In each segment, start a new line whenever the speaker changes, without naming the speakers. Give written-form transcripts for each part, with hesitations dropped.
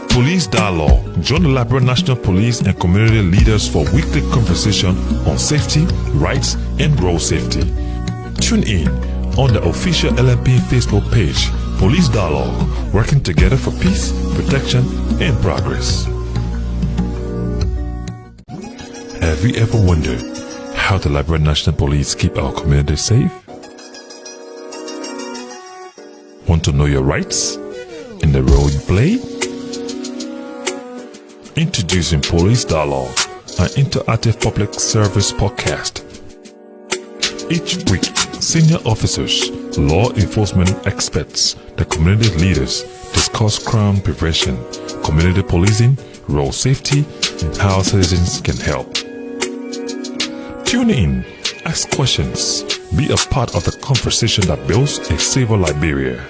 Police Dialogue. Join the Liberian National Police and community leaders for weekly conversation on safety, rights, and road safety. Tune in on the official LMP Facebook page, Police Dialogue, working together for peace, protection, and progress. Have you ever wondered how the Liberian National Police keep our community safe? Want to know your rights in the role you play? Introducing Police Dialogue, an interactive public service podcast. Each week, senior officers, law enforcement experts, the community leaders discuss crime prevention, community policing, road safety, and how citizens can help. Tune in, ask questions, be a part of the conversation that builds a safer Liberia.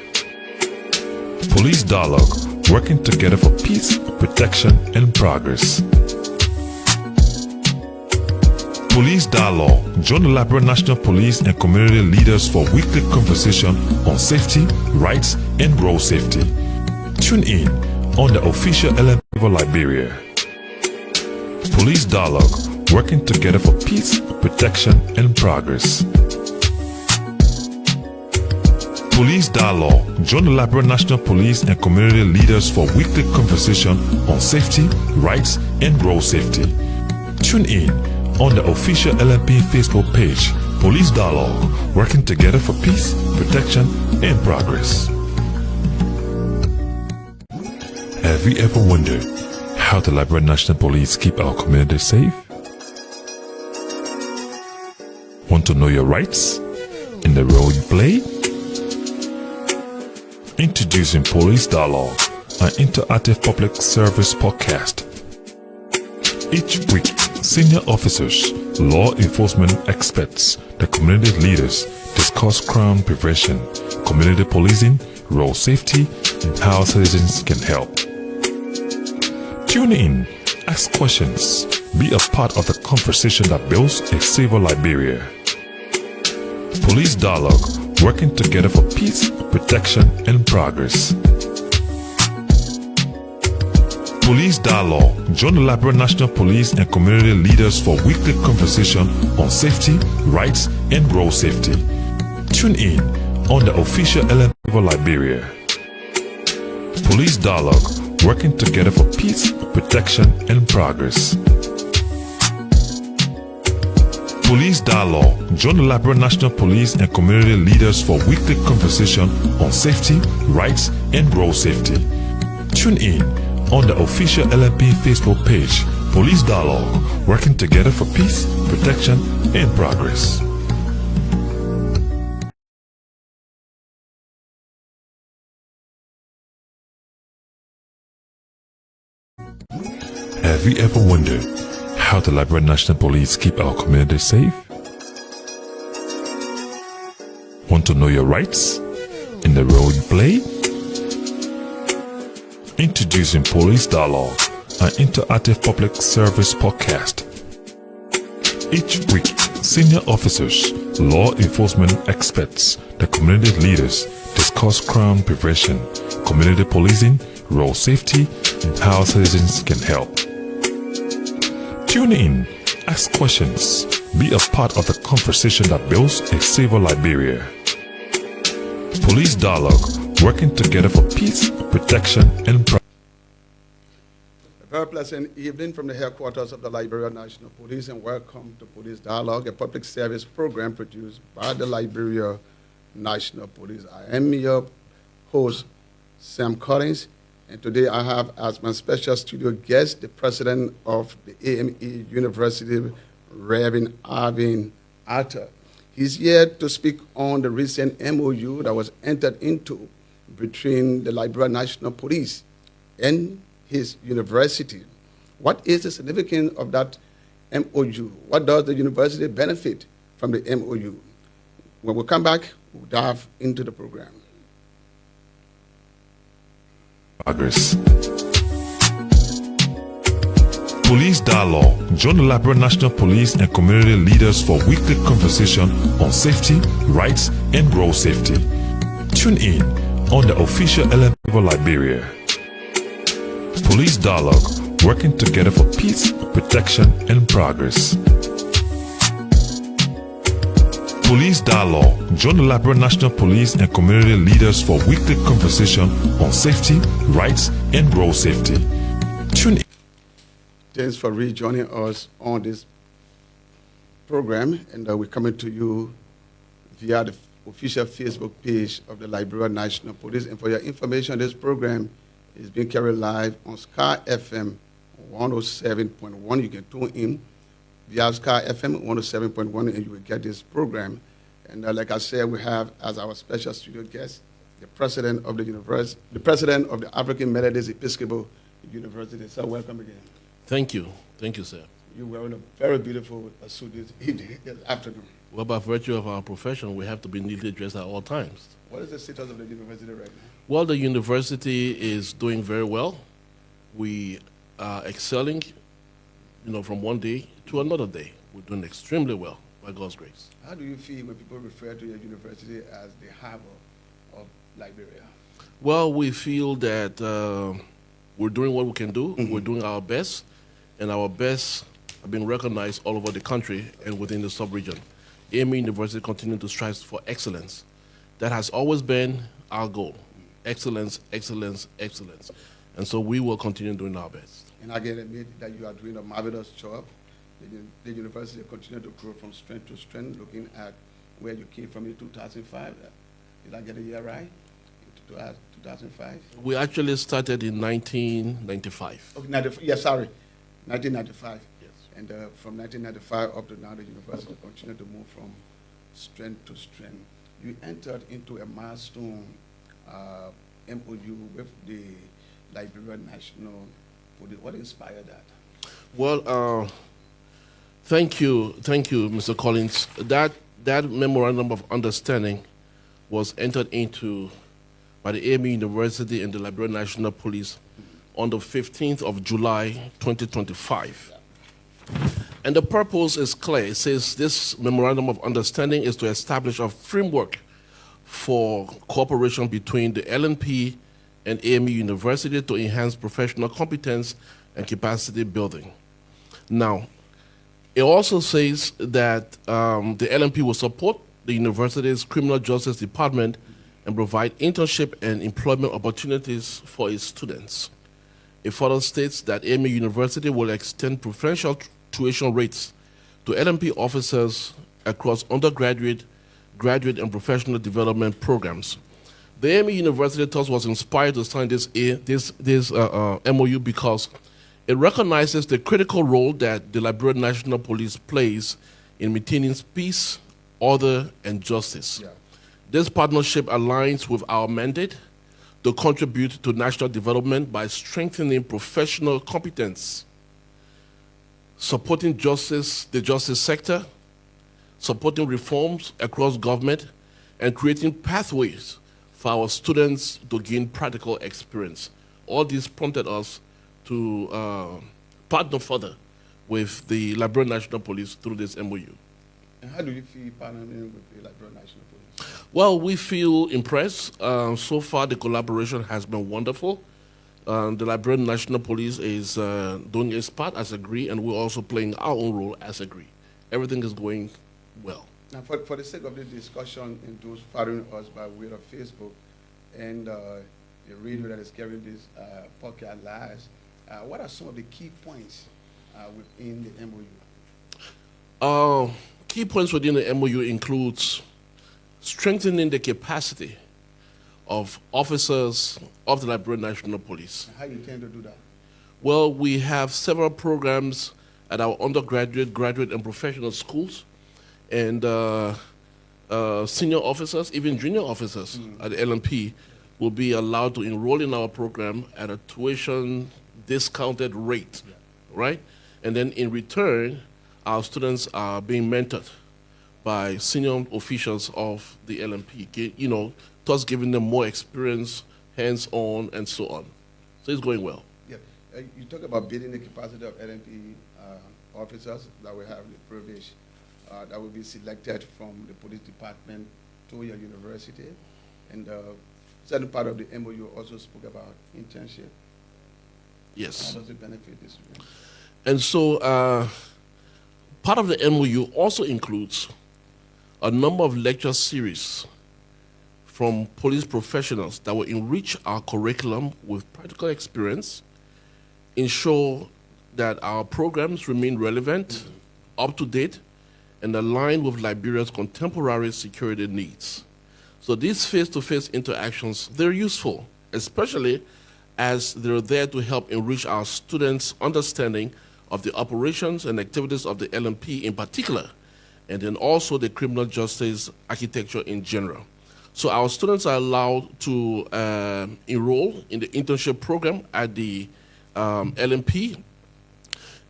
Police Dialogue, working together for peace, protection, and progress. Police Dialogue. Join the Liberian National Police and community leaders for weekly conversation on safety, rights, and road safety. Tune in on the official LIBERIA Liberia. Police Dialogue, working together for peace, protection, and progress. Police Dialogue. Join the Liberian National Police and community leaders for weekly conversation on safety, rights, and road safety. Tune in on the official LMP Facebook page, Police Dialogue, working together for peace, protection, and progress. Have you ever wondered how the Liberian National Police keep our community safe? Want to know your rights in the role you play? Introducing Police Dialogue, an interactive public service podcast. Each week, senior officers, law enforcement experts, the community leaders discuss crime prevention, community policing, road safety, and how citizens can help. Tune in, ask questions, be a part of the conversation that builds a safer Liberia. Police Dialogue, working together for peace, protection, and progress. Police Dialogue. Join the Liberian National Police and community leaders for weekly conversation on safety, rights, and road safety. Tune in on the official LIBERIA Liberia. Police Dialogue, working together for peace, protection, and progress. Police Dialogue. Join the Liberian National Police and community leaders for weekly conversation on safety, rights, and road safety. Tune in on the official LMP Facebook page, Police Dialogue, working together for peace, protection, and progress. Have you ever wondered how the Liberian National Police keep our community safe? Want to know your rights in the role you play? Introducing Police Dialogue, an interactive public service podcast. Each week, senior officers, law enforcement experts, the community leaders discuss crime prevention, community policing, road safety, and how citizens can help. Tune in, ask questions, be a part of the conversation that builds a safer Liberia. Police Dialogue, working together for peace, protection, and progress.
A very pleasant evening from the headquarters of the Liberian National Police, and welcome to Police Dialogue, a public service program produced by the Liberia National Police. I am your host, Sam Collins, and today I have as my special studio guest the president of the AME University, Reverend Arvin Arthur. He's here to speak on the recent MOU that was entered into between the Liberian National Police and his university. What is the significance of that MOU? What does the university benefit from the MOU? When we come back, we'll dive into the program.
Progress. Police Dialogue. Join the Liberian National Police and community leaders for weekly conversation on safety, rights, and road safety. Tune in on the official LIBERIA Liberia. Police Dialogue, working together for peace, protection, and progress. Police Dialogue. Join the Liberian National Police and community leaders for weekly conversation on safety, rights, and road safety. Tune in.
Thanks for rejoining us on this program, and we're coming to you via the official Facebook page of the Liberian National Police. And for your information, this program is being carried live on Sky FM 107.1. You can tune in via Sky FM 107.1, and you will get this program. And like I said, we have as our special studio guest the president of the university, the president of the African Methodist Episcopal University. So welcome again.
Thank you, sir.
You're wearing a very beautiful suit this afternoon.
Well, by virtue of our profession, we have to be neatly dressed at all times.
What is the status of the university right now?
Well, the university is doing very well. We are excelling, from one day to another day. We're doing extremely well, by God's grace.
How do you feel when people refer to your university as the harbor of Liberia?
Well, we feel that we're doing what we can do. Mm-hmm. We're doing our best, and our best are being recognized all over the country and within the sub-region. AME University continues to strive for excellence. That has always been our goal. Excellence, excellence, excellence. And so we will continue doing our best.
And I can admit that you are doing a marvelous job. The university continues to grow from strength to strength, looking at where you came from in 2005. Did I get a year right? 2005?
We actually started in 1995.
Okay, 1995.
Yes.
And from 1995 up to now, the university continued to move from strength to strength. You entered into a milestone MOU with the Liberian National Police. What inspired that?
Well, thank you, Mr. Collins. That memorandum of understanding was entered into by the AME University and the Liberian National Police on the 15th of July, 2025. And the purpose is clear. It says this memorandum of understanding is to establish a framework for cooperation between the LNP and AME University to enhance professional competence and capacity building. Now, it also says that the LNP will support the university's criminal justice department and provide internship and employment opportunities for its students. It further states that AME University will extend preferential tuition rates to LNP officers across undergraduate, graduate, and professional development programs. The AME University thus was inspired to sign this MOU because it recognizes the critical role that the Liberian National Police plays in maintaining peace, order, and justice. Yeah. This partnership aligns with our mandate to contribute to national development by strengthening professional competence, supporting justice, the justice sector, supporting reforms across government, and creating pathways for our students to gain practical experience. All this prompted us to partner further with the Liberian National Police through this MOU.
And how do you feel partnering with the Liberian National Police?
Well, we feel impressed. So far, the collaboration has been wonderful. The Liberian National Police is doing its part as agreed, and we're also playing our own role as agreed. Everything is going well.
Now, for the sake of this discussion and those following us by way of Facebook and the radio that is carrying this podcast live, what are some of the key points within the MOU?
Key points within the MOU includes strengthening the capacity of officers of the Liberian National Police.
And how you intend to do that?
Well, we have several programs at our undergraduate, graduate, and professional schools, and senior officers, even junior officers at the LNP will be allowed to enroll in our program at a tuition discounted rate, right? And then in return, our students are being mentored by senior officials of the LNP, thus giving them more experience, hands-on, and so on. So it's going well.
Yeah. You talk about building the capacity of LNP officers that will have the privilege that will be selected from the police department to your university. And certain part of the MOU also spoke about internship.
Yes.
How does it benefit the students?
And so part of the MOU also includes a number of lecture series from police professionals that will enrich our curriculum with practical experience, ensure that our programs remain relevant, up to date, and aligned with Liberia's contemporary security needs. So these face-to-face interactions, they're useful, especially as they're there to help enrich our students' understanding of the operations and activities of the LMP in particular, and then also the criminal justice architecture in general. So our students are allowed to enroll in the internship program at the LMP,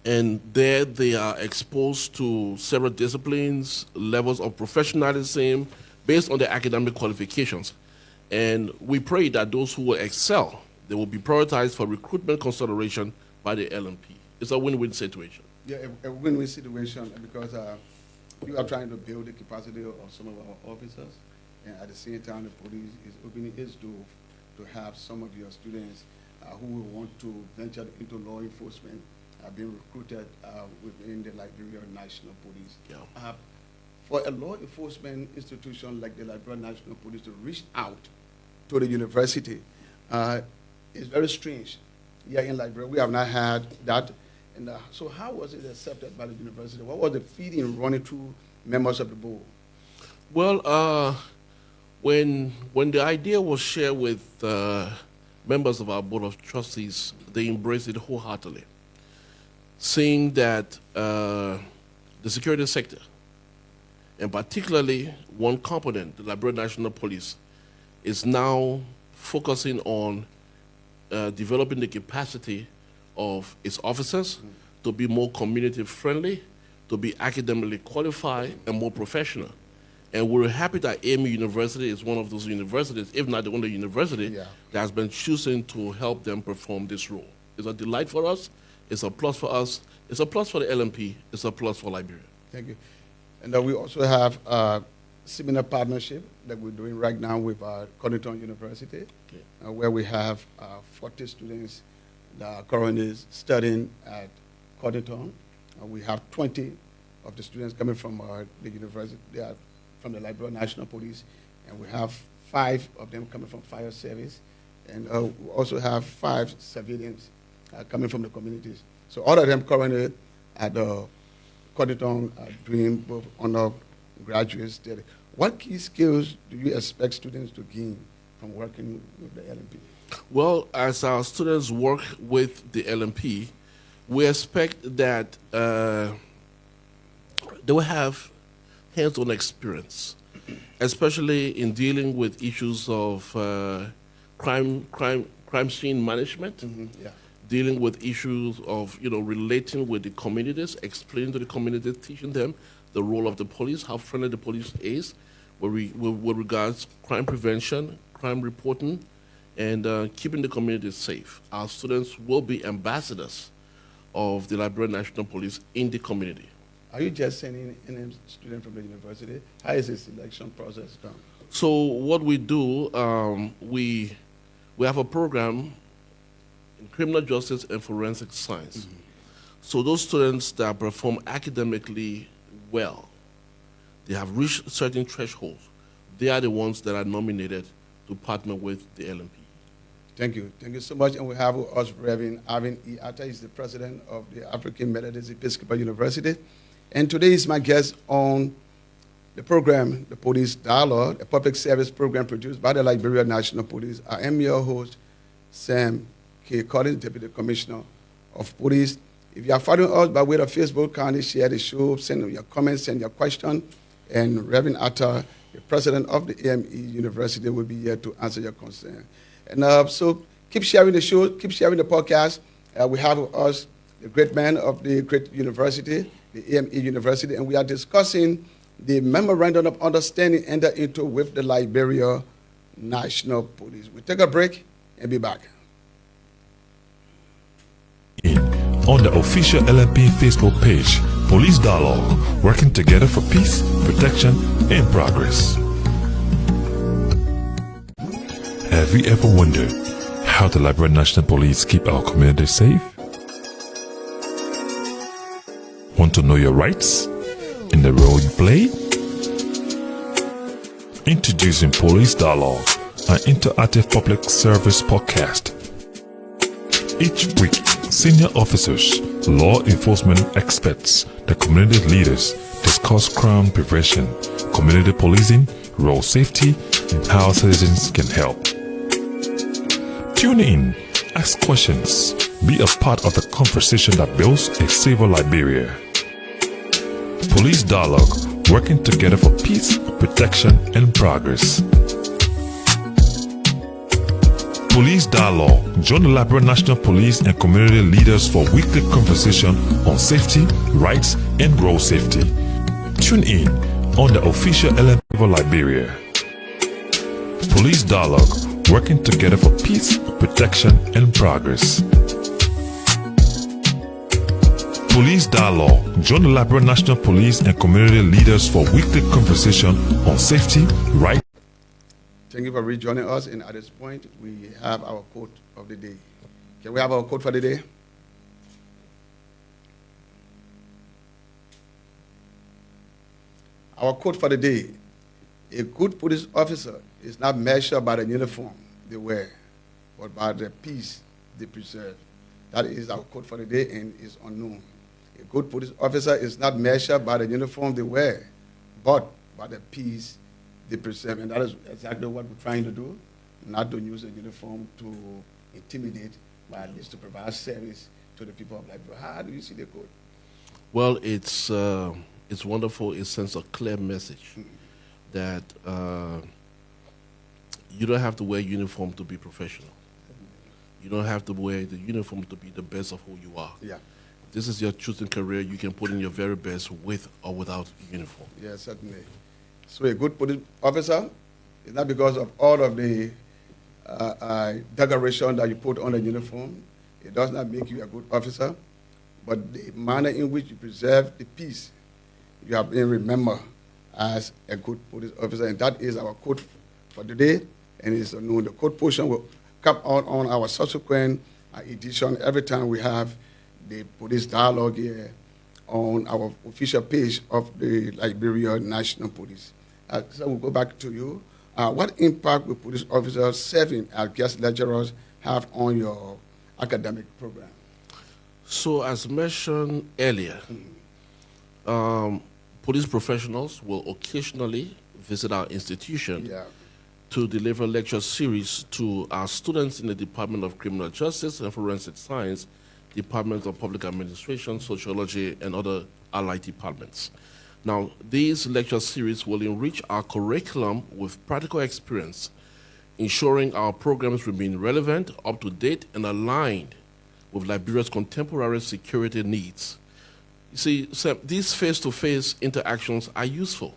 and there they are exposed to several disciplines, levels of professionalism based on their academic qualifications. And we pray that those who will excel, they will be prioritized for recruitment consideration by the LMP. It's a win-win situation.
Yeah, a win-win situation because we are trying to build the capacity of some of our officers, and at the same time, the police is opening its door to have some of your students who will want to venture into law enforcement being recruited within the Liberian National Police.
Yeah.
For a law enforcement institution like the Liberian National Police to reach out to the university, it's very strange. Here in Liberia, we have not had that. And so how was it accepted by the university? What was the feeding running through members of the board?
Well, when the idea was shared with members of our board of trustees, they embraced it wholeheartedly, saying that the security sector, and particularly one component, the Liberian National Police, is now focusing on developing the capacity of its officers to be more community friendly, to be academically qualified and more professional. And we're happy that AMU University is one of those universities, if not the only university, that has been choosing to help them perform this role. It's a delight for us, it's a plus for us, it's a plus for the LMP, it's a plus for Liberia.
Thank you. And we also have a similar partnership that we're doing right now with Connington University, where we have 40 students that are currently studying at Connington. We have 20 of the students coming from the university. They are from the Liberian National Police, and we have 5 of them coming from fire service, and we also have 5 civilians coming from the communities. So all of them currently at Connington doing both undergraduate study. What key skills do you expect students to gain from working with the LMP?
Well, as our students work with the LMP, we expect that they will have hands-on experience, especially in dealing with issues of crime scene management, dealing with issues of relating with the communities, explaining to the communities, teaching them the role of the police, how friendly the police is with regards crime prevention, crime reporting, and keeping the communities safe. Our students will be ambassadors of the Liberian National Police in the community.
Are you just sending in a student from the university? How is the selection process done?
So what we do, we have a program in criminal justice and forensic science. So those students that perform academically well, they have reached certain thresholds, they are the ones that are nominated to partner with the LMP.
Thank you. Thank you so much. And we have with us Reverend Arvin E. Atta. He's the president of the African Methodist Episcopal University. And today is my guest on the program, the Police Dialogue, a public service program produced by the Liberian National Police. I am your host, Sam K. Collins, Deputy Commissioner of Police. If you are following us by way of Facebook, kindly share the show, send your comments, send your question, and Reverend Atta, the president of the AME University, will be here to answer your concern. And so keep sharing the show, keep sharing the podcast. We have with us the great man of the great university, the AME University, and we are discussing the Memorandum of Understanding entered into with the Liberia National Police. We'll take a break and be back.
On the official LMP Facebook page, Police Dialogue, working together for peace, protection, and progress. Have you ever wondered how the Liberian National Police keep our community safe? Want to know your rights and the role you play? Introducing Police Dialogue, an interactive public service podcast. Each week, senior officers, law enforcement experts, the community leaders discuss crime prevention, community policing, road safety, and how citizens can help. Tune in, ask questions, be a part of the conversation that builds a safer Liberia. Police Dialogue, working together for peace, protection, and progress. Police Dialogue, join the Liberian National Police and community leaders for weekly conversation on safety, rights, and road safety. Tune in on the official LIBERIA for Liberia. Police Dialogue, working together for peace, protection, and progress. Police Dialogue, join the Liberian National Police and community leaders for weekly conversation on safety, rights.
Thank you for rejoining us, and at this point, we have our quote of the day. Can we have our quote for the day? Our quote for the day: a good police officer is not measured by the uniform they wear, but by the peace they preserve. That is our quote for the day, and is unknown. A good police officer is not measured by the uniform they wear, but by the peace they preserve. And that is exactly what we're trying to do, not to use a uniform to intimidate, but at least to provide service to the people of Liberia. How do you see the quote?
Well, it's wonderful. It sends a clear message that you don't have to wear uniform to be professional. You don't have to wear the uniform to be the best of who you are.
Yeah.
This is your choosing career. You can put in your very best with or without uniform.
Yes, certainly. So a good police officer is not because of all of the decoration that you put on the uniform. It does not make you a good officer, but the manner in which you preserve the peace, you have been remembered as a good police officer. And that is our quote for today. And it's known. The quote portion will come out on our subsequent edition every time we have the police dialogue here on our official page of the Liberian National Police. So we'll go back to you. What impact will police officers serving as guest lecturers have on your academic program?
So as mentioned earlier, police professionals will occasionally visit our institution to deliver lecture series to our students in the Department of Criminal Justice and Forensic Science, Department of Public Administration, Sociology, and other allied departments. Now, these lecture series will enrich our curriculum with practical experience, ensuring our programs remain relevant, up-to-date, and aligned with Liberia's contemporary security needs. You see, Sam, these face-to-face interactions are useful.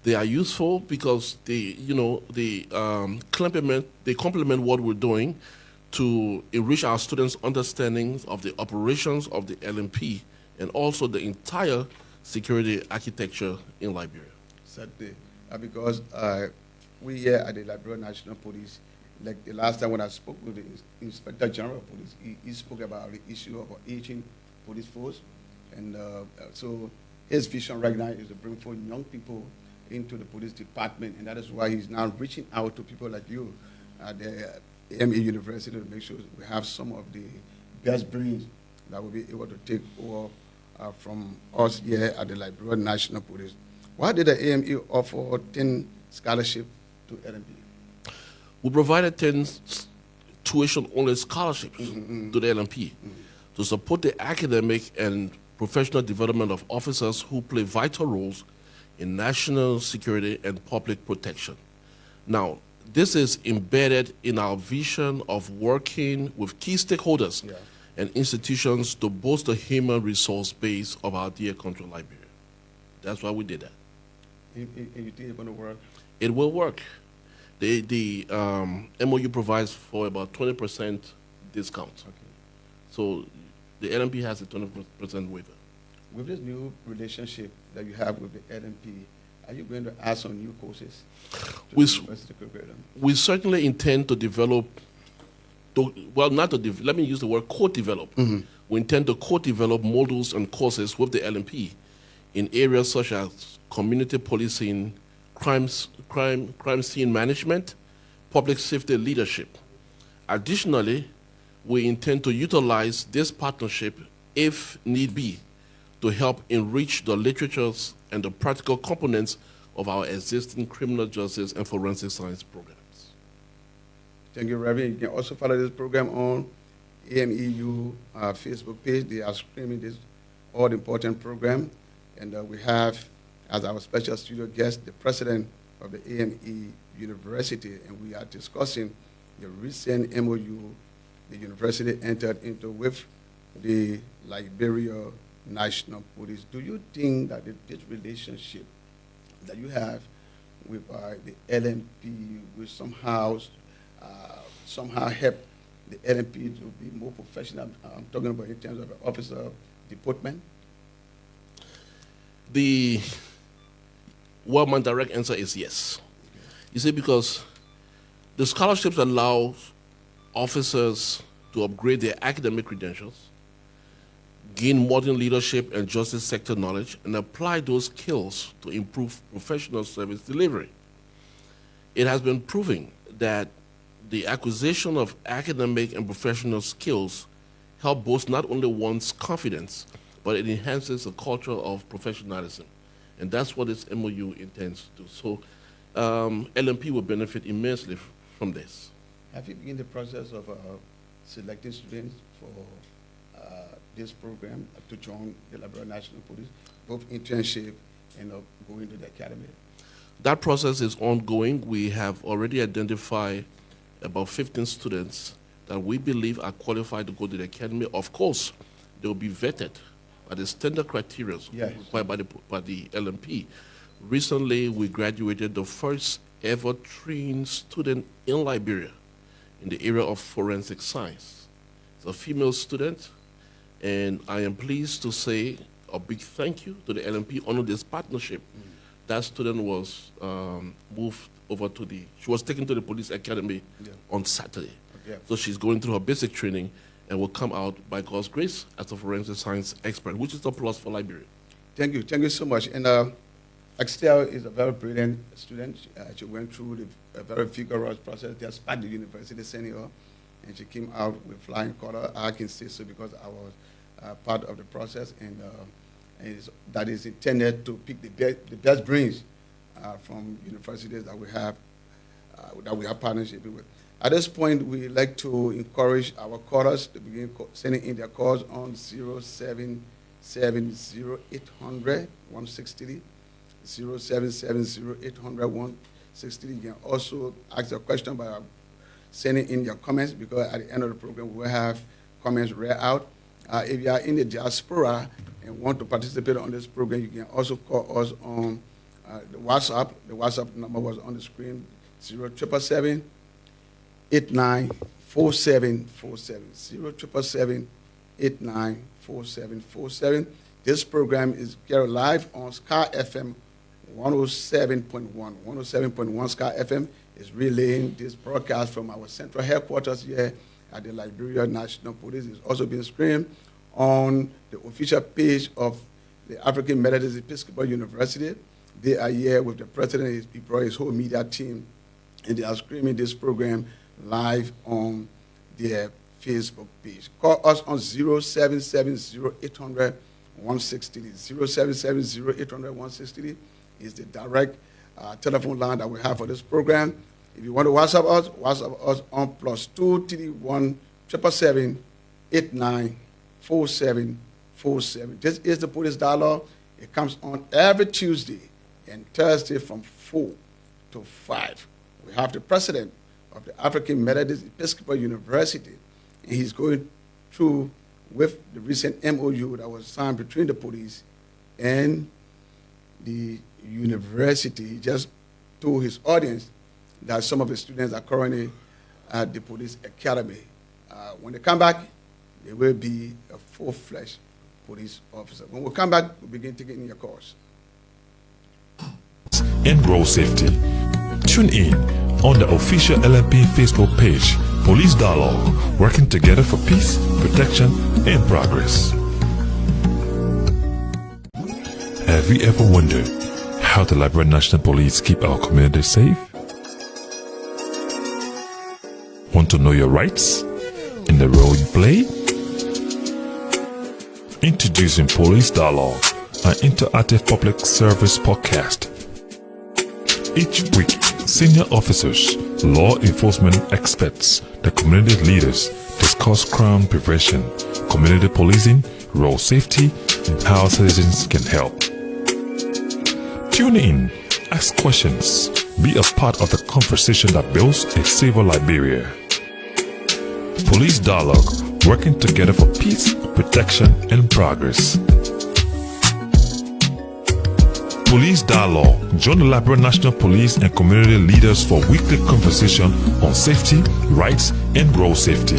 They are useful because they complement what we're doing to enrich our students' understandings of the operations of the LMP and also the entire security architecture in Liberia.
Certainly, because we here at the Liberian National Police, like the last time when I spoke with the Inspector General of Police, he spoke about the issue of our aging police force. And so his vision right now is to bring forth young people into the police department, and that is why he's now reaching out to people like you at the AME University to make sure we have some of the best brains that will be able to take over from us here at the Liberian National Police. Why did the AME offer 10 scholarships to LMP?
We provided 10 tuition-only scholarships to the LMP to support the academic and professional development of officers who play vital roles in national security and public protection. Now, this is embedded in our vision of working with key stakeholders and institutions to boost the human resource base of our dear country, Liberia. That's why we did that.
And you think it's going to work?
It will work. The MOU provides for about 20% discount.
Okay.
So the LMP has a 20% waiver.
With this new relationship that you have with the LMP, are you going to add some new courses to the university curriculum?
We certainly intend to develop let me use the word co-develop. We intend to co-develop modules and courses with the LMP in areas such as community policing, crime scene management, public safety leadership. Additionally, we intend to utilize this partnership, if need be, to help enrich the literatures and the practical components of our existing criminal justice and forensic science programs.
Thank you, Reverend. You can also follow this program on AMEU Facebook page. They are streaming this all-important program. And we have, as our special studio guest, the president of the AME University, and we are discussing the recent MOU the university entered into with the Liberia National Police. Do you think that this relationship that you have with the LMP will somehow help the LMP to be more professional? I'm talking about in terms of officer deportment.
My direct answer is yes. You see, because the scholarships allow officers to upgrade their academic credentials, gain modern leadership and justice sector knowledge, and apply those skills to improve professional service delivery. It has been proven that the acquisition of academic and professional skills help boost not only one's confidence, but it enhances a culture of professionalism. And that's what this MOU intends to do. So LMP will benefit immensely from this.
Have you begun the process of selecting students for this program to join the Liberia National Police, both internship and going to the academy?
That process is ongoing. We have already identified about 15 students that we believe are qualified to go to the academy. Of course, they will be vetted by the standard criteria required by the LMP. Recently, we graduated the first ever trained student in Liberia in the area of forensic science. It's a female student, and I am pleased to say a big thank you to the LMP under this partnership. That student was moved over to she was taken to the police academy on Saturday. So she's going through her basic training and will come out, by God's grace, as a forensic science expert, which is a plus for Liberia.
Thank you so much. And Axtel is a very brilliant student. She went through a very vigorous process just at the university senior, and she came out with flying color. I can say so because I was part of the process, and that is intended to pick the best brains from universities that we have partnership with. At this point, we like to encourage our callers to begin sending in their calls on 0770-800-160, 0770-800-160. You can also ask a question by sending in your comments, because at the end of the program, we will have comments read out. If you are in the diaspora and want to participate on this program, you can also call us on the WhatsApp. The WhatsApp number was on the screen, 0777-894747, 0777-894747. This program is carried live on Sky FM 107.1. 107.1 Sky FM is relaying this broadcast from our central headquarters here at the Liberia National Police. It's also being streamed on the official page of the African Methodist Episcopal University. They are here with the president. He brought his whole media team, and they are streaming this program live on their Facebook page. Call us on 0770-800-160. 0770-800-160 is the direct telephone line that we have for this program. If you want to WhatsApp us on +231 777 894747. This is the Police Dialogue. It comes on every Tuesday and Thursday from 4 to 5. We have the president of the African Methodist Episcopal University, and he's going through with the recent MOU that was signed between the police and the university. He just told his audience that some of the students are currently at the police academy. When they come back, they will be a full-fledged police officer. When we come back, we'll begin taking your calls.
And road safety. Tune in on the official LMP Facebook page Police Dialogue, working together for peace, protection, and progress. Have you ever wondered how the Liberian National Police keep our community safe? Want to know your rights and the role you play? Introducing Police Dialogue, an interactive public service podcast. Each week, senior officers, law enforcement experts, the community leaders discuss crime prevention, community policing, road safety, and how citizens can help. Tune in, ask questions, be a part of the conversation that builds a safer Liberia. Police Dialogue, working together for peace, protection, and progress. Police Dialogue, join the Liberian National Police and community leaders for weekly conversation on safety, rights, and road safety.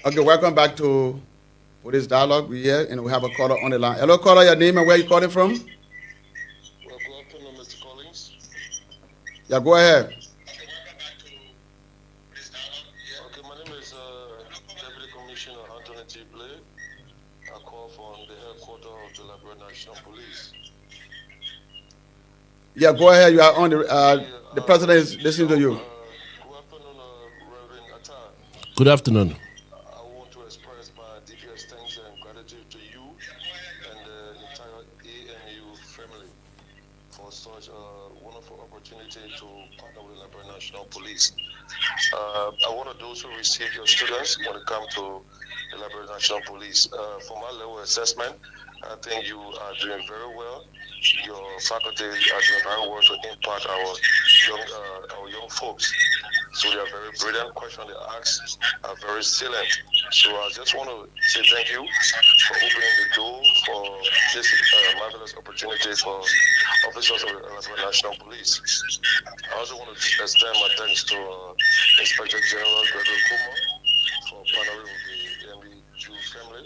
Okay, welcome back to Police Dialogue. We're here and we have a caller on the line. Hello, caller, your name and where you calling from?
Well, good afternoon, Mr. Collins.
Yeah, go ahead.
Okay, my name is Deputy Commissioner Anthony T. Blake. I call from the headquarters of the Liberian National Police.
Yeah, go ahead. You are on the president is listening to you.
Good afternoon, Reverend Atta.
Good afternoon.
I want to express my deepest thanks and gratitude to you and the entire AMU family for such a wonderful opportunity to partner with the Liberian National Police. I want those who receive your students when it comes to the Liberian National Police. For my level assessment, I think you are doing very well. Your faculty are doing very well to impact our young folks. So they are very brilliant. Questions they ask are very salient. So I just want to say thank you for opening the door for this marvelous opportunity for officers of the National Police. I also want to extend my thanks to Inspector General Gregory Kuma for partnering with the MBQ family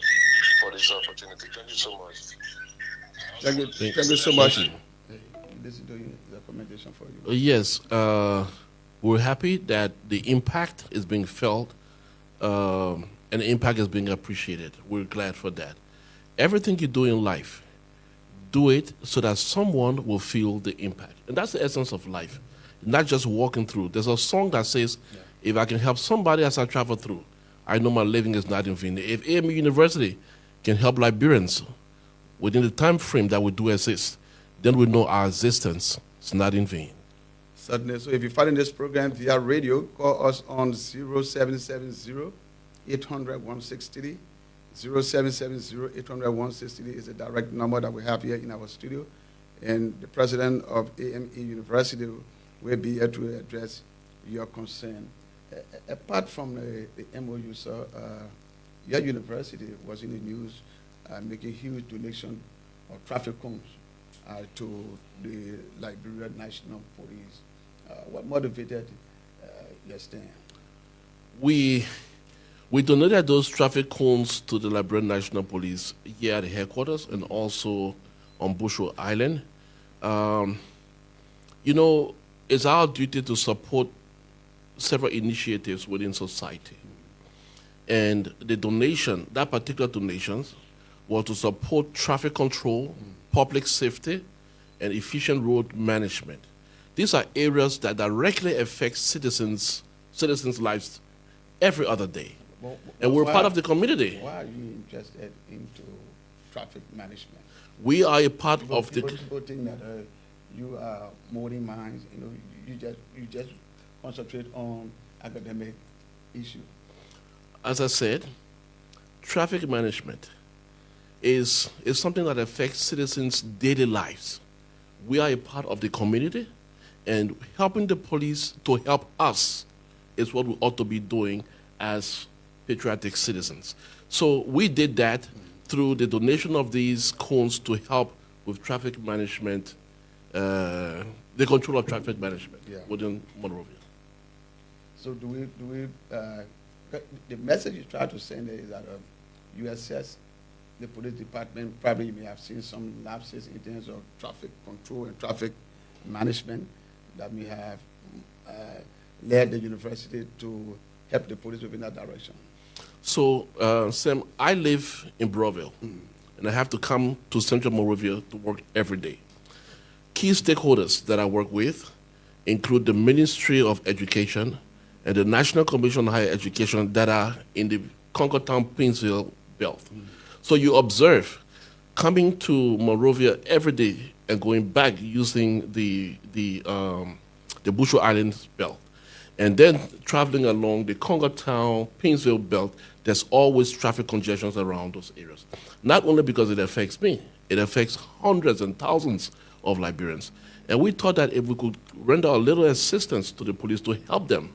for this opportunity. Thank you so much.
Thank you so much. This is the recommendation for you.
Yes, we're happy that the impact is being felt and the impact is being appreciated. We're glad for that. Everything you do in life, do it so that someone will feel the impact. And that's the essence of life, not just walking through. There's a song that says, if I can help somebody as I travel through, I know my living is not in vain. If AMU University can help Liberians within the time frame that we do exist, then we know our existence is not in vain.
Certainly. So if you're following this program via radio, call us on 0770 800 163. 0770 800 163 is a direct number that we have here in our studio. And the president of AME University will be here to address your concern. Apart from the MOU, sir, your university was in the news making huge donation of traffic cones to the Liberian National Police. What motivated your stand?
We donated those traffic cones to the Liberian National Police here at the headquarters and also on Bushel Island. It's our duty to support several initiatives within society. And the donation, that particular donation, was to support traffic control, public safety, and efficient road management. These are areas that directly affect citizens' lives every other day. And we're part of the community.
Why are you interested into traffic management?
We are a part of the...
People think that you are molding minds, you just concentrate on academic issue.
As I said, traffic management is something that affects citizens' daily lives. We are a part of the community, and helping the police to help us is what we ought to be doing as patriotic citizens. So we did that through the donation of these cones to help with traffic management, the control of traffic management within Monrovia.
So do we the message you try to send is that you assess the police department, probably you may have seen some lapses in terms of traffic control and traffic management that may have led the university to help the police within that direction.
So, Sam, I live in Broadville, and I have to come to Central Monrovia to work every day. Key stakeholders that I work with include the Ministry of Education and the National Commission on Higher Education that are in the Concord-Town-Painesville belt. So you observe coming to Monrovia every day and going back using the Bushel Islands belt, and then traveling along the Concord-Town-Painesville belt. There's always traffic congestions around those areas. Not only because it affects me, it affects hundreds and thousands of Liberians. And we thought that if we could render a little assistance to the police to help them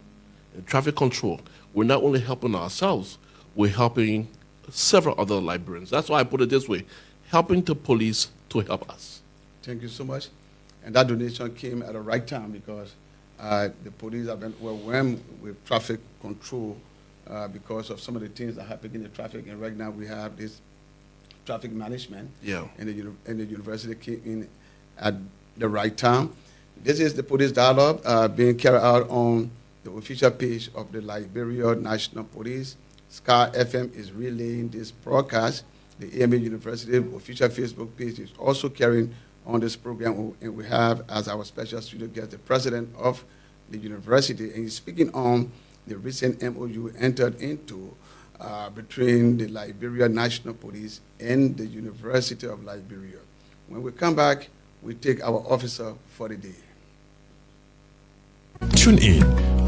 in traffic control, we're not only helping ourselves, we're helping several other Liberians. That's why I put it this way, helping the police to help us.
Thank you so much. And that donation came at the right time because the police have been overwhelmed with traffic control because of some of the things that happen in the traffic. And right now we have this traffic management.
Yeah.
And the university came in at the right time. This is the police dialogue being carried out on the official page of the Liberia National Police. Sky FM is relaying this broadcast. The AMA University official Facebook page is also carrying on this program, and we have as our special studio guest the president of the university, and he's speaking on the recent MOU entered into between the Liberia National Police and the University of Liberia. When we come back, we take our officer for the day.
Tune in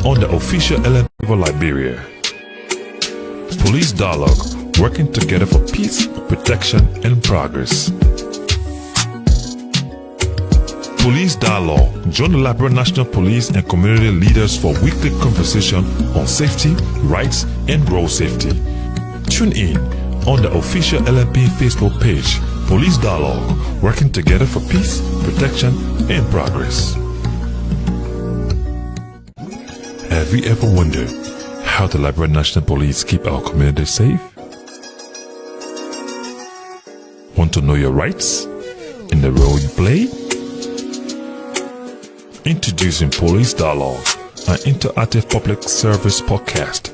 on the official LIBERIA for Liberia. Police Dialogue, working together for peace, protection, and progress. Police Dialogue, join the Liberia National Police and community leaders for weekly conversation on safety, rights, and road safety. Tune in on the official LMP Facebook page, Police Dialogue, working together for peace, protection, and progress. Have you ever wondered how the Liberia National Police keep our community safe? Want to know your rights and the role you play? Introducing Police Dialogue, an interactive public service podcast.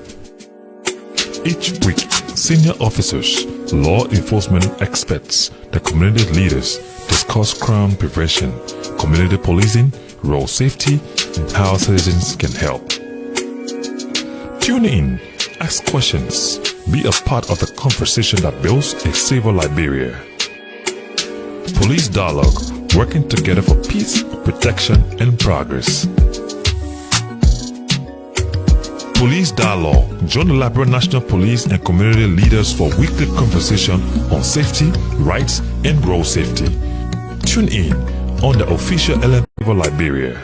Each week, senior officers, law enforcement experts, the community leaders discuss crime prevention, community policing, road safety, and how citizens can help. Tune in, ask questions, be a part of the conversation that builds a safer Liberia. Police Dialogue, working together for peace, protection, and progress. Police Dialogue, join the Liberia National Police and community leaders for weekly conversation on safety, rights, and road safety. Tune in on the official LIBERIA for Liberia.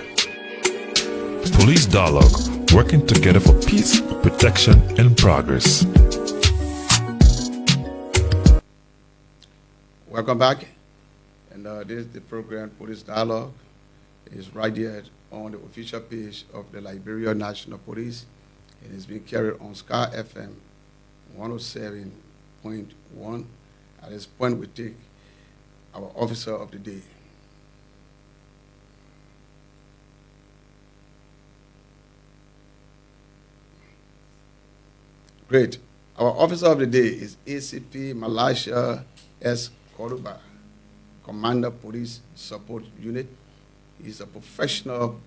Police Dialogue, working together for peace, protection, and progress.
Welcome back. And this is the program, Police Dialogue. It's right here on the official page of the Liberia National Police. It is being carried on Sky FM 107.1. At this point, we take our officer of the day. Great. Our officer of the day is ACP Malaysia S. Cordoba, Commander Police Support Unit. He's a professional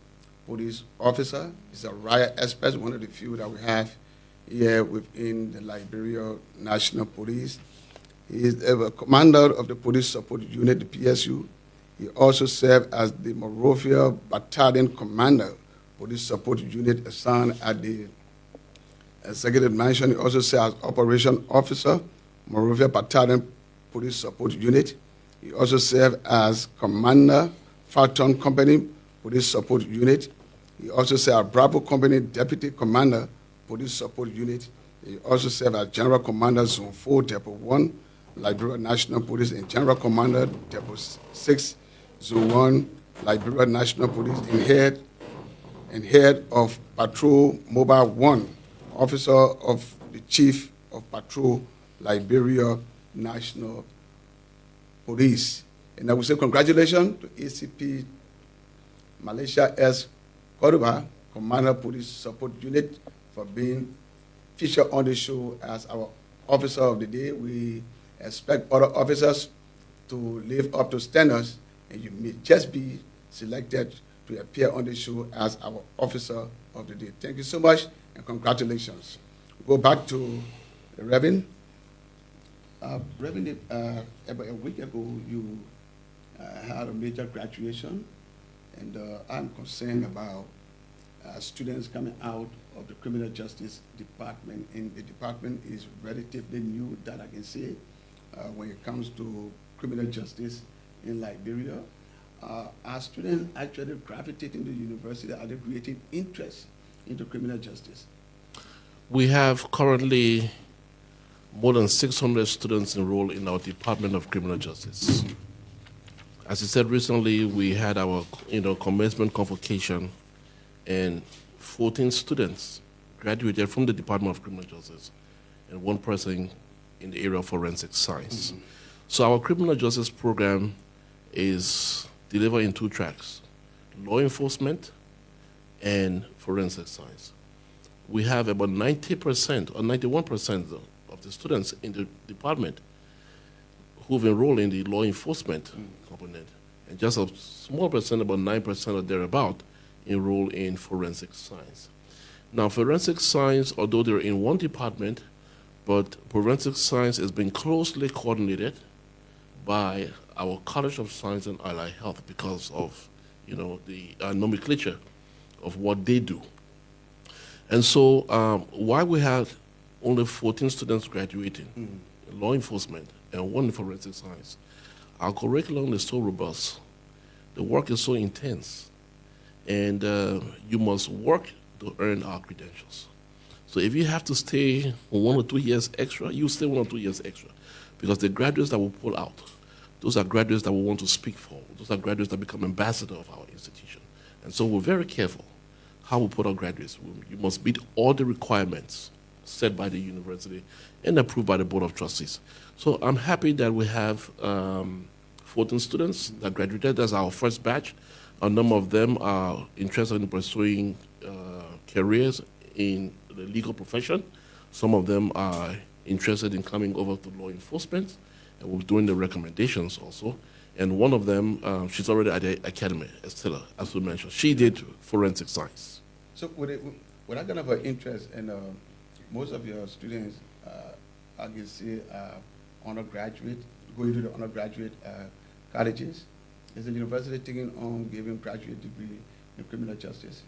police officer. He's a riot expert, one of the few that we have here within the Liberia National Police. He is the commander of the Police Support Unit, the PSU. He also served as the Monrovia Battalion Commander, Police Support Unit assigned at the Executive Mansion. He also served as Operation Officer, Monrovia Battalion Police Support Unit. He also served as Commander, Falcon Company Police Support Unit. He also served as Bravo Company Deputy Commander Police Support Unit. He also served as General Commander Zone 4, Depot 1, Liberia National Police, and General Commander Depot 6, Zone 1, Liberia National Police, and head of Patrol Mobile 1, Officer of the Chief of Patrol Liberia National Police. And I will say congratulations to ACP Malaysia S. Cordoba, Commander Police Support Unit, for being featured on the show as our Officer of the Day. We expect other officers to live up to standards, and you may just be selected to appear on the show as our Officer of the Day. Thank you so much, and congratulations. Go back to the Reverend. Reverend, about a week ago, you had a major graduation, and I'm concerned about students coming out of the criminal justice department, and the department is relatively new, that I can say, when it comes to criminal justice in Liberia. Are students actually gravitating to the university? Are they creating interest into criminal justice?
We have currently more than 600 students enrolled in our Department of Criminal Justice. As I said recently, we had our commencement convocation, and 14 students graduated from the Department of Criminal Justice, and one person in the area of forensic science. Mm-hmm. So our criminal justice program is delivered in 2 tracks: law enforcement and forensic science. We have about 90% or 91% of the students in the department who've enrolled in the law enforcement component, and just a small percent, about 9% or thereabout, enroll in forensic science. Now, forensic science, although they're in one department, but forensic science has been closely coordinated by our College of Science and Allied Health because of the nomenclature of what they do. And so while we had only 14 students graduating in law enforcement and 1 in forensic science, our curriculum is so robust, the work is so intense, and you must work to earn our credentials. So if you have to stay 1 or 2 years extra, you stay 1 or 2 years extra, because the graduates that will pull out, those are graduates that we want to speak for. Those are graduates that become ambassadors of our institution. And so we're very careful how we put our graduates. You must meet all the requirements set by the university and approved by the Board of Trustees. So I'm happy that we have 14 students that graduated. That's our first batch. A number of them are interested in pursuing careers in the legal profession. Some of them are interested in coming over to law enforcement, and we're doing the recommendations also. And one of them, she's already at the academy, Estella, as we mentioned. She did forensic science.
So with that kind of an interest, and most of your students, I can say, undergraduate, going to the undergraduate colleges, is the university thinking on giving graduate degree in criminal justice?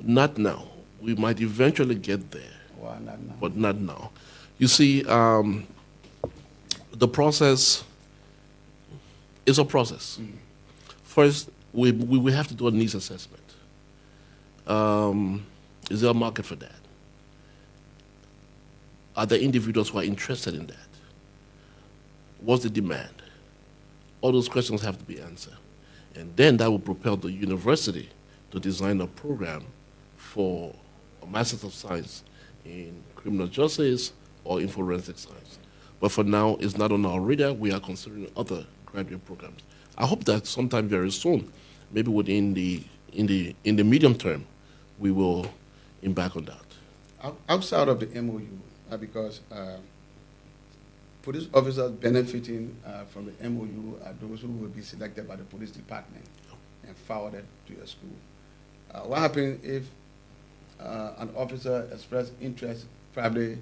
Not now. We might eventually get there.
Why not now?
But not now. You see, the process is a process. First, we have to do a needs assessment. Is there a market for that? Are there individuals who are interested in that? What's the demand? All those questions have to be answered. And then that will propel the university to design a program for a Master's of Science in Criminal Justice or in Forensic Science. But for now, it's not on our radar. We are considering other graduate programs. I hope that sometime very soon, maybe within in the medium term, we will embark on that.
Outside of the MOU, because police officers benefiting from the MOU are those who will be selected by the police department and forwarded to your school. What happens if an officer expresses interest probably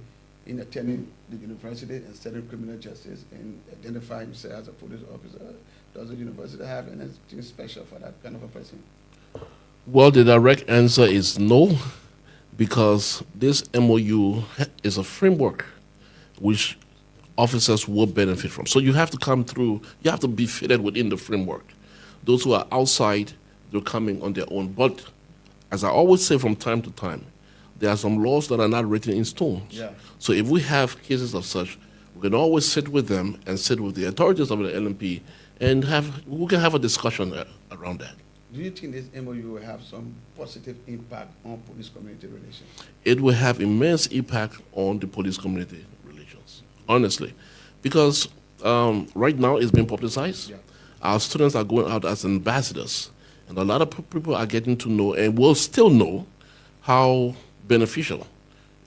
in attending the university and studying criminal justice and identify himself as a police officer? Does the university have anything special for that kind of a person?
Well, the direct answer is no, because this MOU is a framework which officers will benefit from. So you have to come through, you have to be fitted within the framework. Those who are outside, they're coming on their own. But as I always say from time to time, there are some laws that are not written in stone.
Yeah.
So if we have cases of such, we can always sit with them and sit with the authorities of the LMP and we can have a discussion around that.
Do you think this MOU will have some positive impact on police-community relations?
It will have immense impact on the police-community relations, honestly, Because right now it's been publicized.
Yeah.
Our students are going out as ambassadors, and a lot of people are getting to know and will still know how beneficial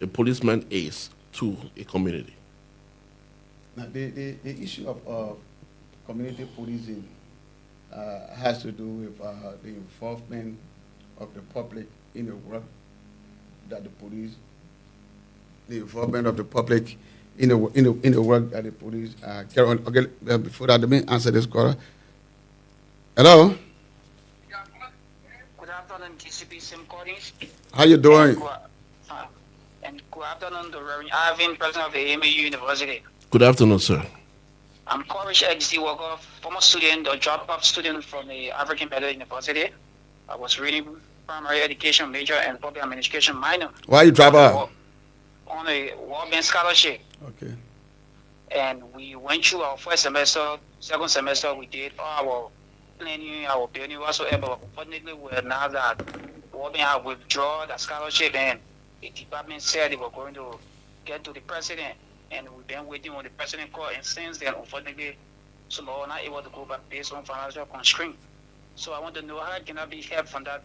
a policeman is to a community.
Now, the issue of community policing has to do with the involvement of the public in the work that the police, the involvement of the public in the work that the police carry on. Okay, before that, let me answer this caller. Hello,
Good afternoon, DCP Sim Collins.
how you doing?
And good afternoon, the Reverend Ivan, president of the AMU University.
Good afternoon, sir.
I'm Courage XD Walker, former student or dropout student from the African Medal University. I was reading primary education major and public administration minor.
Why you drop out?
On a World Bank scholarship.
Okay.
And we went through our first semester, second semester, we did all our planning, our building whatsoever. Unfortunately, we're now that World Bank have withdrawn the scholarship, and the department said they were going to get to the president. And we've been waiting on the president call, and since then, unfortunately, so we're not able to go back based on financial constraint. So I want to know how can I be helped from that?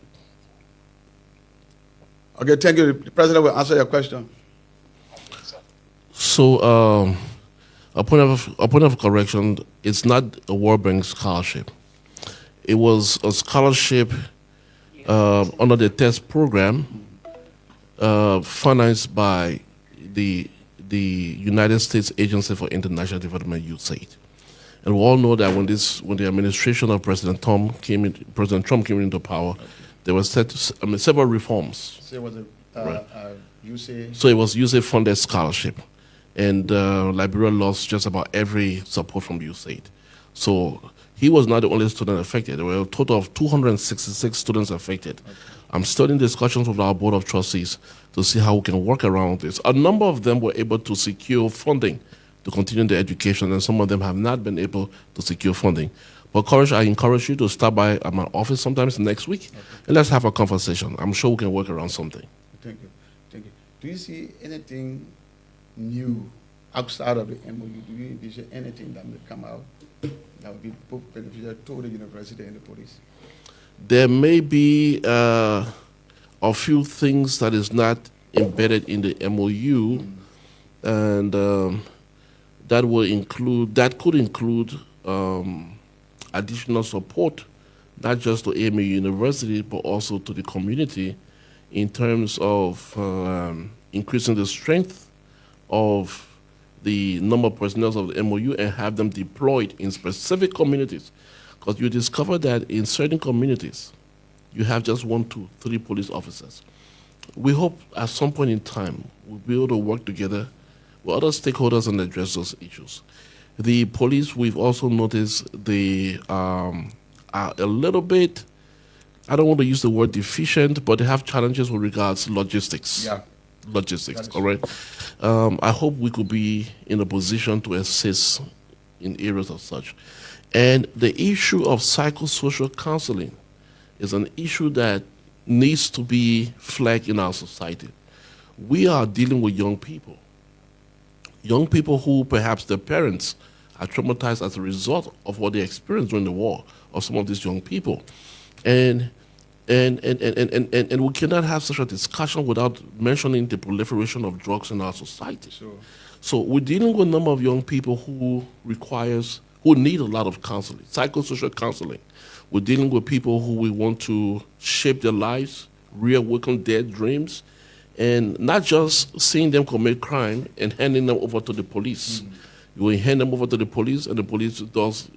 Okay, thank you. The president will answer your question.
So, a point of correction: it's not a World Bank scholarship. It was a scholarship under the test program financed by the United States Agency for International Development, USAID. And we all know that when the administration of President Trump came into power, there were several reforms.
So it was
So it was USAID funded scholarship, and Liberia lost just about every support from USAID. So he was not the only student affected. There were a total of 266 students affected. Okay. I'm still in discussions with our board of trustees to see how we can work around this. A number of them were able to secure funding to continue their education, and some of them have not been able to secure funding. But Courage, I encourage you to stop by at my office sometimes next week, and let's have a conversation. I'm sure we can work around something.
Thank you. Thank you. Do you see anything new outside of the MOU? Do you envision anything that may come out that would be both beneficial to the university and the police?
There may be a few things that is not embedded in the MOU, and that could include additional support, not just to AMU University, but also to the community in terms of increasing the strength of the number of personnel of the MOU and have them deployed in specific communities. Because you discover that in certain communities, you have just 1, 2, 3 police officers. We hope at some point in time we'll be able to work together with other stakeholders and address those issues. The police, we've also noticed they are a little bit, I don't want to use the word deficient, but they have challenges with regards to logistics.
Yeah.
Logistics, all right? I hope we could be in a position to assist in areas of such. And the issue of psychosocial counseling is an issue that needs to be flagged in our society. We are dealing with young people who perhaps their parents are traumatized as a result of what they experienced during the war, of some of these young people. And we cannot have such a discussion without mentioning the proliferation of drugs in our society.
Sure.
So we're dealing with a number of young people who need a lot of counseling, psychosocial counseling. We're dealing with people who we want to shape their lives, reawaken their dreams, and not just seeing them commit crime and handing them over to the police. You will hand them over to the police, and the police does,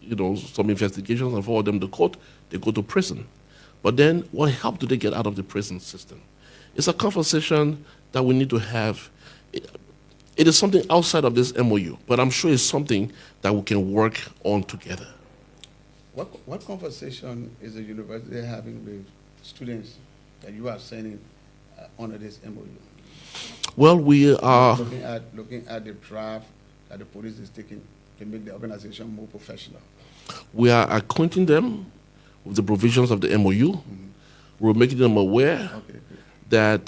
some investigations and forward them to court. They go to prison. But then, what help do they get out of the prison system? It's a conversation that we need to have. It is something outside of this MOU, but I'm sure it's something that we can work on together.
What conversation is the university having with students that you are sending under this MOU?
Well, we are
looking at the draft that the police is taking to make the organization more professional.
We are acquainting them with the provisions of the MOU. We're making them aware that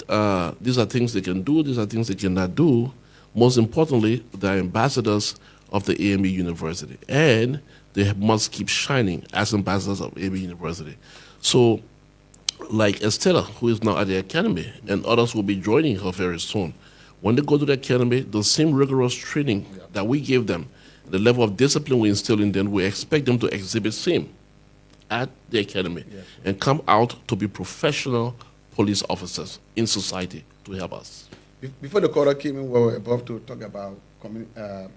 these are things they can do, these are things they cannot do. Most importantly, the ambassadors of the AME University, and they must keep shining as ambassadors of AME University. So, like Estella, who is now at the academy, and others will be joining her very soon. When they go to the academy, the same rigorous training that we give them, the level of discipline we instill in them, we expect them to exhibit same at the academy and come out to be professional police officers in society to help us.
Before the caller came in, we were about to talk about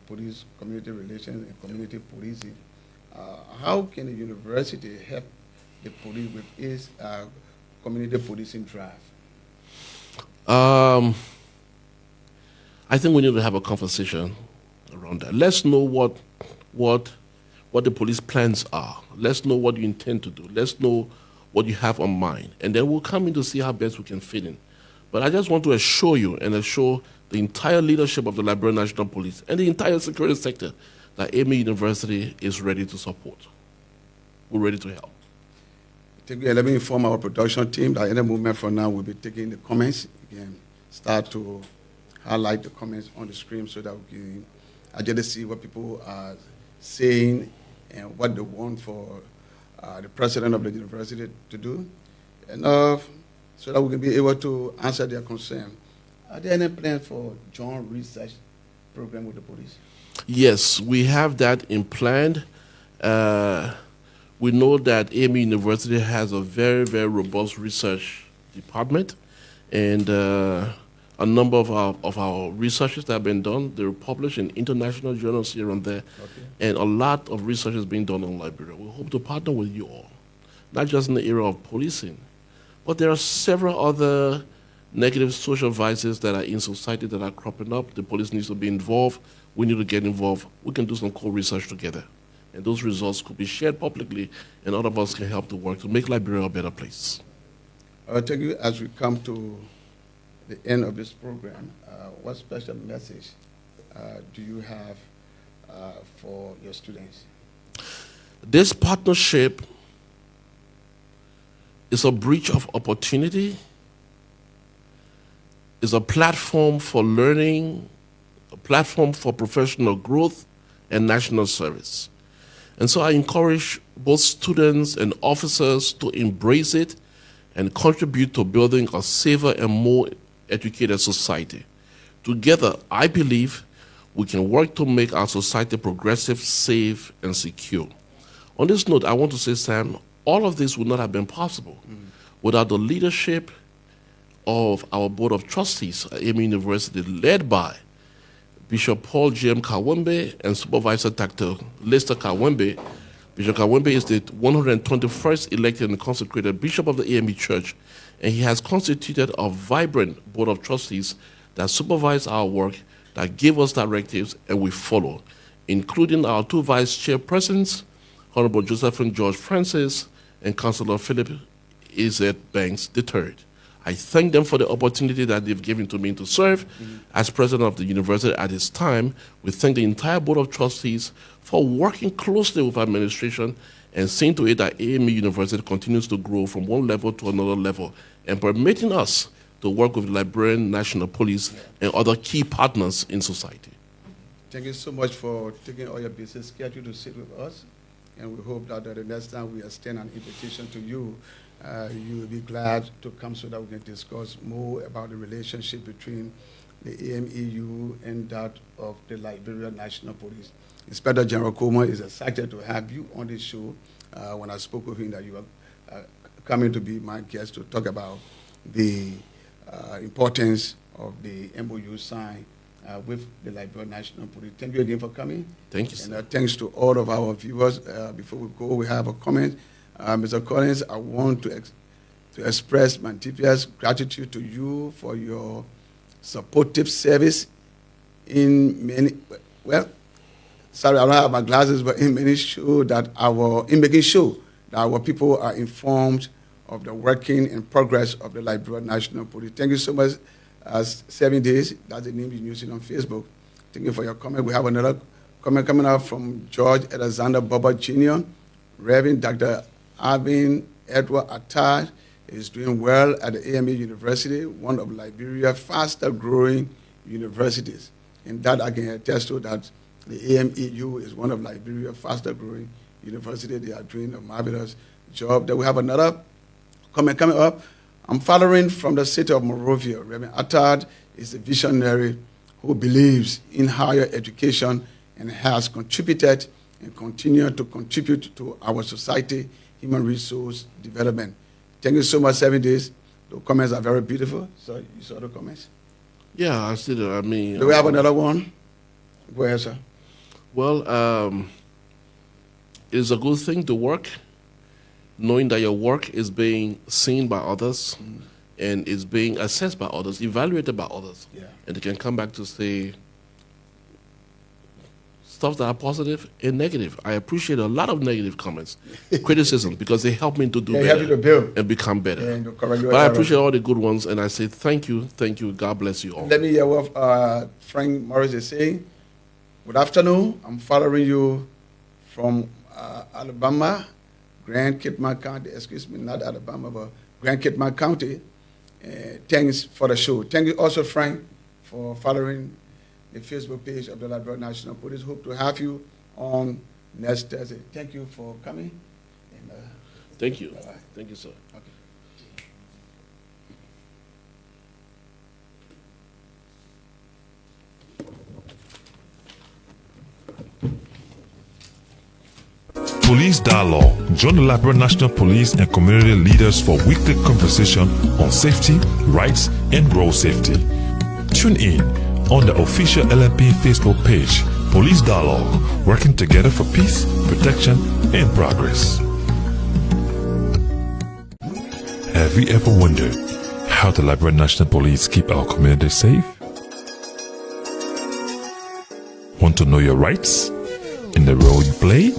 police, community relations, and community policing. How can the university help the police with its community policing drive?
I think we need to have a conversation around that. Let's know what the police plans are. Let's know what you intend to do. Let's know what you have on mind. And then we'll come in to see how best we can fit in. But I just want to assure you and assure the entire leadership of the Liberian National Police and the entire security sector that AME University is ready to support. We're ready to help.
Let me inform our production team that any moment from now we'll be taking the comments. We can start to highlight the comments on the screen so that we can actually see what people are saying and what they want for the president of the university to do, and so that we can be able to answer their concern. Are there any plans for joint research program with the police?
Yes, we have that in plan. We know that AME University has a very, very robust research department, and a number of our researches that have been done, they're published in international journals here and there, and a lot of research is being done on Liberia. We hope to partner with you all, not just in the area of policing, but there are several other negative social vices that are in society that are cropping up. The police needs to be involved. We need to get involved. We can do some co-research together, and those results could be shared publicly, and all of us can help to work to make Liberia a better place.
Thank you. As we come to the end of this program, what special message do you have for your students?
This partnership is a breach of opportunity, is a platform for learning, a platform for professional growth and national service. And so I encourage both students and officers to embrace it and contribute to building a safer and more educated society. Together, I believe we can work to make our society progressive, safe, and secure. On this note, I want to say, Sam, all of this would not have been possible without the leadership of our Board of Trustees at AME University, led by Bishop Paul J.M. Kawembe and Supervisor Dr. Lester Kawembe. Bishop Kawembe is the 121st elected and consecrated Bishop of the AME Church, and he has constituted a vibrant Board of Trustees that supervise our work, that give us directives, and we follow, including our two vice chairpersons, Honorable Josephine George Francis and Councillor Philip E.Z. Banks III. I thank them for the opportunity that they've given to me to serve as president of the university at this time. We thank the entire Board of Trustees for working closely with administration and seeing to it that AME University continues to grow from one level to another level and permitting us to work with the Liberian National Police and other key partners in society.
Thank you so much for taking all your busy schedule to sit with us, and we hope that the next time we extend an invitation to you, you will be glad to come so that we can discuss more about the relationship between the AMEU and that of the Liberian National Police. Inspector General Comer is excited to have you on this show. When I spoke with him that you are coming to be my guest to talk about the importance of the MOU sign with the Liberian National Police. Thank you again for coming.
Thank you, sir.
And thanks to all of our viewers. Before we go, we have a comment. Mr. Collins, I want to express my deepest gratitude to you for your supportive service in many, well, sorry, I don't have my glasses, but in making sure that our people are informed of the working and progress of the Liberian National Police. Thank you so much. 7 days, that's the name you're using on Facebook. Thank you for your comment. We have another comment coming up from George Alexander Bubba Jr. Reverend Dr. Arvin Edward Attar is doing well at the AME University, one of Liberia's faster growing universities. And that I can attest to that The AMEU is one of Liberia's fastest growing universities. They are doing a marvelous job. Then we have another comment coming up. I'm following from the city of Monrovia. Reverend Attard is a visionary who believes in higher education and has contributed and continue to contribute to our society, human resource development. Thank you so much, 7 days. The comments are very beautiful. So you saw the comments?
Yeah, I see that. I mean,
Do we have another one? Go ahead, sir.
Well, it's a good thing to work, knowing that your work is being seen by others and is being assessed by others, evaluated by others.
Yeah.
And they can come back to say stuff that are positive and negative. I appreciate a lot of negative comments, criticism, because they help me to do
They
better
help you to build.
and become better.
And to correct your
But I
errors.
appreciate all the good ones, and I say thank you, God bless you all.
Let me hear what Frank Morris is saying. Good afternoon. I'm following you from Alabama, Grand Kitman County. Excuse me, not Alabama, but Grand Kitman County. Thanks for the show. Thank you also, Frank, for following the Facebook page of the Liberia National Police. Hope to have you on next Thursday. Thank you for coming. And,
Thank you.
bye-bye.
Thank you, sir.
Okay.
Police Dialogue. Join the Liberian National Police and community leaders for weekly conversation on safety, rights, and road safety. Tune in on the official LMP Facebook page, Police Dialogue, working together for peace, protection, and progress. Have you ever wondered how the Liberian National Police keep our community safe? Want to know your rights in the role you play?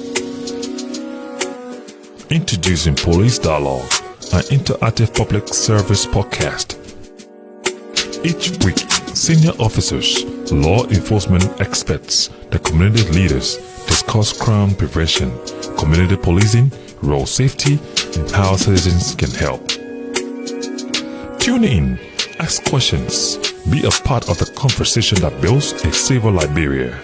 Introducing Police Dialogue, an interactive public service podcast. Each week, senior officers, law enforcement experts, the community leaders discuss crime prevention, community policing, road safety, and how citizens can help. Tune in, ask questions, be a part of the conversation that builds a safer Liberia.